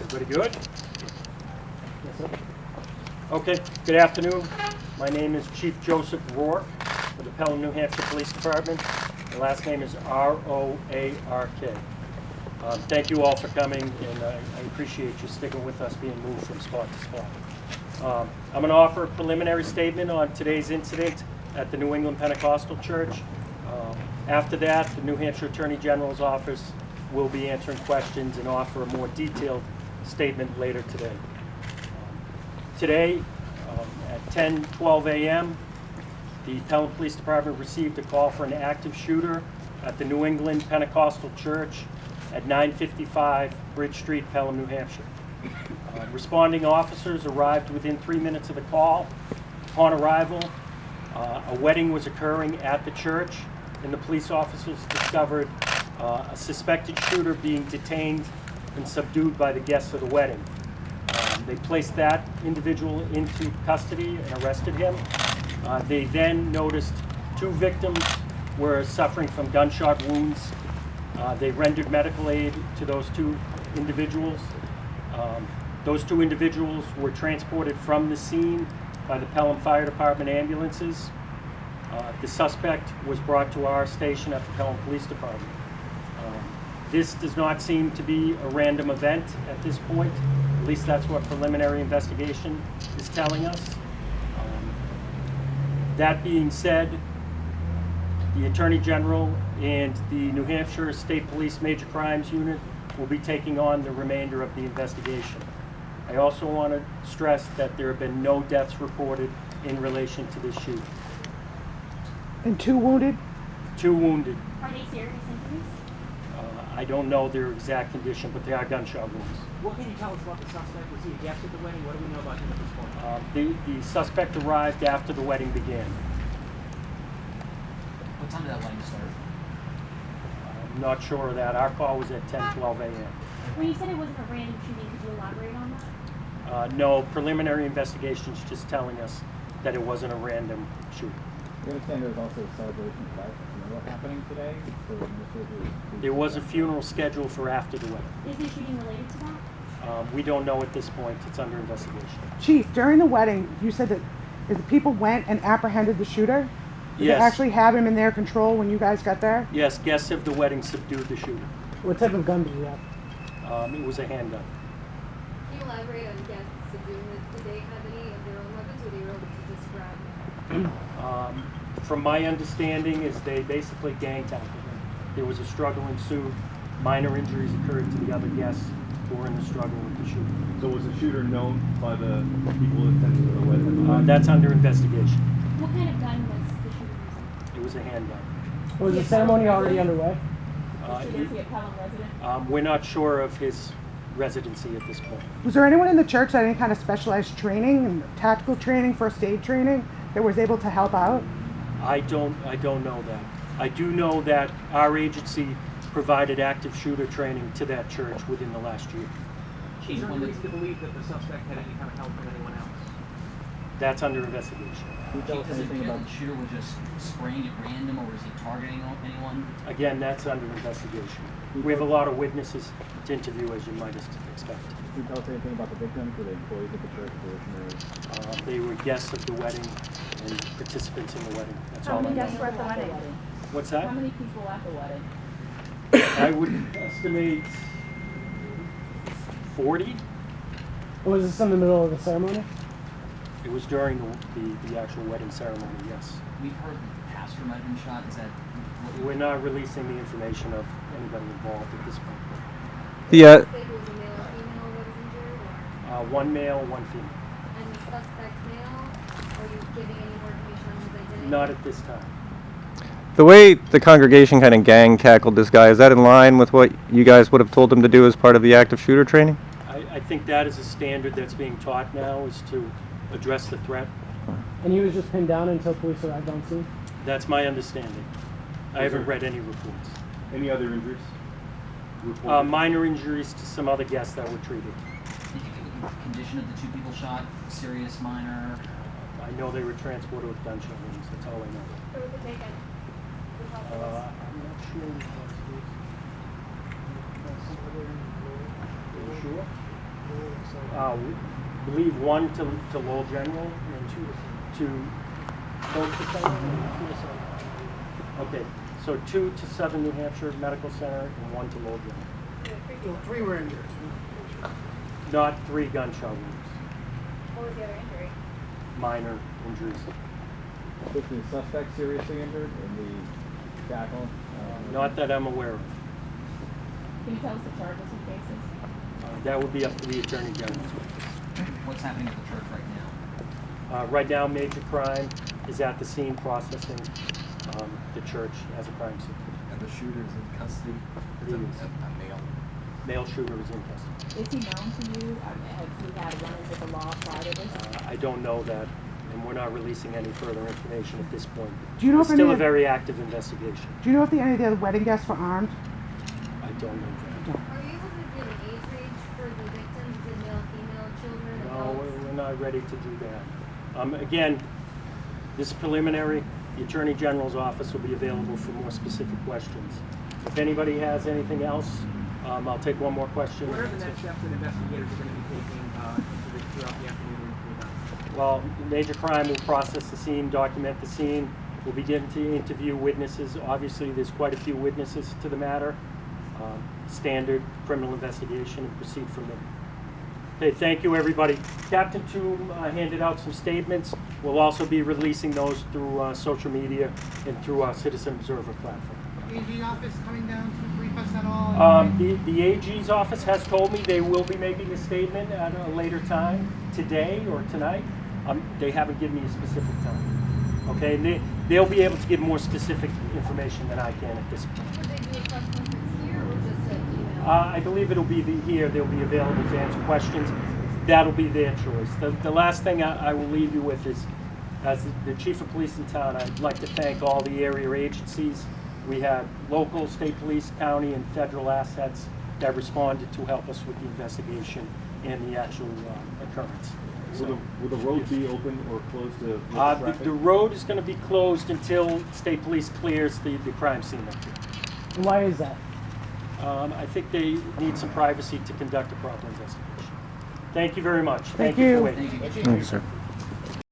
Everybody good? Yes, sir. Okay, good afternoon. My name is Chief Joseph Rourke of the Pelham, New Hampshire Police Department. My last name is R-O-A-R-K. Thank you all for coming, and I appreciate you sticking with us being moved from spot to spot. I'm going to offer a preliminary statement on today's incident at the New England Pentecostal Church. After that, the New Hampshire Attorney General's office will be answering questions and offer a more detailed statement later today. Today, at 10:12 a.m., the Pelham Police Department received a call for an active shooter at the New England Pentecostal Church at 955 Bridge Street, Pelham, New Hampshire. Responding officers arrived within 3 minutes of the call. Upon arrival, a wedding was occurring at the church, and the police officers discovered a suspected shooter being detained and subdued by the guests of the wedding. They placed that individual into custody and arrested him. They then noticed two victims were suffering from gunshot wounds. They rendered medical aid to those two individuals. Those two individuals were transported from the scene by the Pelham Fire Department ambulances. The suspect was brought to our station at the Pelham Police Department. This does not seem to be a random event at this point. At least that's what preliminary investigation is telling us. That being said, the Attorney General and the New Hampshire State Police Major Crimes Unit will be taking on the remainder of the investigation. I also want to stress that there have been no deaths reported in relation to this shooting. And two wounded? Two wounded. Are they serious injuries? I don't know their exact condition, but they are gunshot wounds. What can you tell us about the suspect? Was he a guest at the wedding? What do we know about him at this point? The suspect arrived after the wedding began. What time did that wedding start? I'm not sure of that. Our call was at 10:12 a.m. When you said it wasn't a random shooting, could you elaborate on that? No, preliminary investigation is just telling us that it wasn't a random shooting. We understand there was also a celebration of life funeral happening today. There was a funeral scheduled for after the wedding. Is the shooting related to that? We don't know at this point. It's under investigation. Chief, during the wedding, you said that the people went and apprehended the shooter? Did Yes. they actually have him in their control when you guys got there? Yes, guests of the wedding subdued the shooter. What type of gun did he have? It was a handgun. Can you elaborate on guests subduing it? Did they have any of their own weapons, or they were able to just grab? From my understanding is they basically gang tackled him. There was a struggle ensued. Minor injuries occurred to the other guests who were in the struggle with the shooter. So was the shooter known by the people attending to the wedding? That's under investigation. What kind of gun was the shooter using? It was a handgun. Was the ceremony already underway? Is he a Pelham resident? We're not sure of his residency at this point. Was there anyone in the church that had any kind of specialized training and tactical training, first aid training, that was able to help out? I don't know that. I do know that our agency provided active shooter training to that church within the last year. Is there any reason to believe that the suspect had any kind of help from anyone else? That's under investigation. Can you tell us Does it anything appear about that the shooter was just spraying at random, or was he targeting anyone? Again, that's under investigation. We have a lot of witnesses to interview, as you might expect. Can you tell us anything about the victims? Were they employees of the church, parishioners? They were guests of the wedding and participants in the wedding. That's How all I many know. guests were at the wedding? What's that? How many people at the wedding? I would estimate 40. Or was this in the middle of the ceremony? It was during the actual wedding ceremony, yes. We've heard the pastor might have been shot. Is that what We're not releasing the information of anybody involved at this point. Say who was a male or female that was injured, or? One male, one female. And the suspect male? Are you giving any more information on his identity? Not at this time. The way the congregation kind of gang tackled this guy, is that in line with what you guys would have told him to do as part of the active shooter training? I think that is a standard that's being taught now, is to address the threat. And he was just pinned down until police arrived on scene? That's my understanding. I haven't read any reports. Any other injuries? Reported? Minor injuries to some other guests that were treated. Did you get the condition of the two people shot? Serious, minor? I know they were transported with gunshot wounds. That's all I know. Who was it taken? Who helped I'm us? not sure. Are you sure? We believe one to Lowell General and two both to Southern. Okay, so 2 to Southern New Hampshire Medical Center and 1 to Lowell General. So 3 were injured. Not 3 gunshot wounds, What was the other injury? minor injuries. Was the suspect seriously injured in the tackle? Not that I'm aware of. Can you tell us the charges he faces? That would be up to the Attorney General. What's happening at the church right now? Right now, major crime is at the scene processing the church as a crime scene. And the shooter is in custody? He is. A male? Male shooter is in custody. Is he known to you? Have you had run-ins with the law prior to this? I don't know that, and we're not releasing any further information at this point. Do you know It's if still any a of- very active investigation. Do you know if any of the other wedding guests were armed? I don't know that. Are you able to give an age range for the victims, the male, female, children, No, adults? we're not ready to do that. Again, this is preliminary. The Attorney General's office will be available for more specific questions. If anybody has anything else, I'll take one more question. What are the next steps that investigators are going to be taking throughout the afternoon and through Well, major crime will process the scene, document the scene. We'll begin to interview witnesses. Obviously, there's quite a few witnesses to the matter. Standard criminal investigation and proceed from there. Okay, thank you, everybody. Captain Toom handed out some statements. We'll also be releasing those through social media and through our Citizen Observer platform. AG office coming down to brief us at all? The AG's office has told me they will be making a statement at a later time, today or tonight. They haven't given me a specific time. Okay, and they'll be able to give more specific information than I can at this point. Would they do a press conference here or just an email? I believe it'll be here. They'll be available to answer questions. That'll be their choice. The last thing I will leave you with is, as the chief of police in town, I'd like to thank all the area agencies. We had local, state police, county, and federal assets that responded to help us with the investigation and the actual occurrence. So, Will the road be open or closed to traffic? the road is going to be closed until state police clears the crime scene up here. And why is that? I think they need some privacy to conduct a proper investigation. Thank you very much. Thank you you. for waiting. Thank you. Thank you, sir.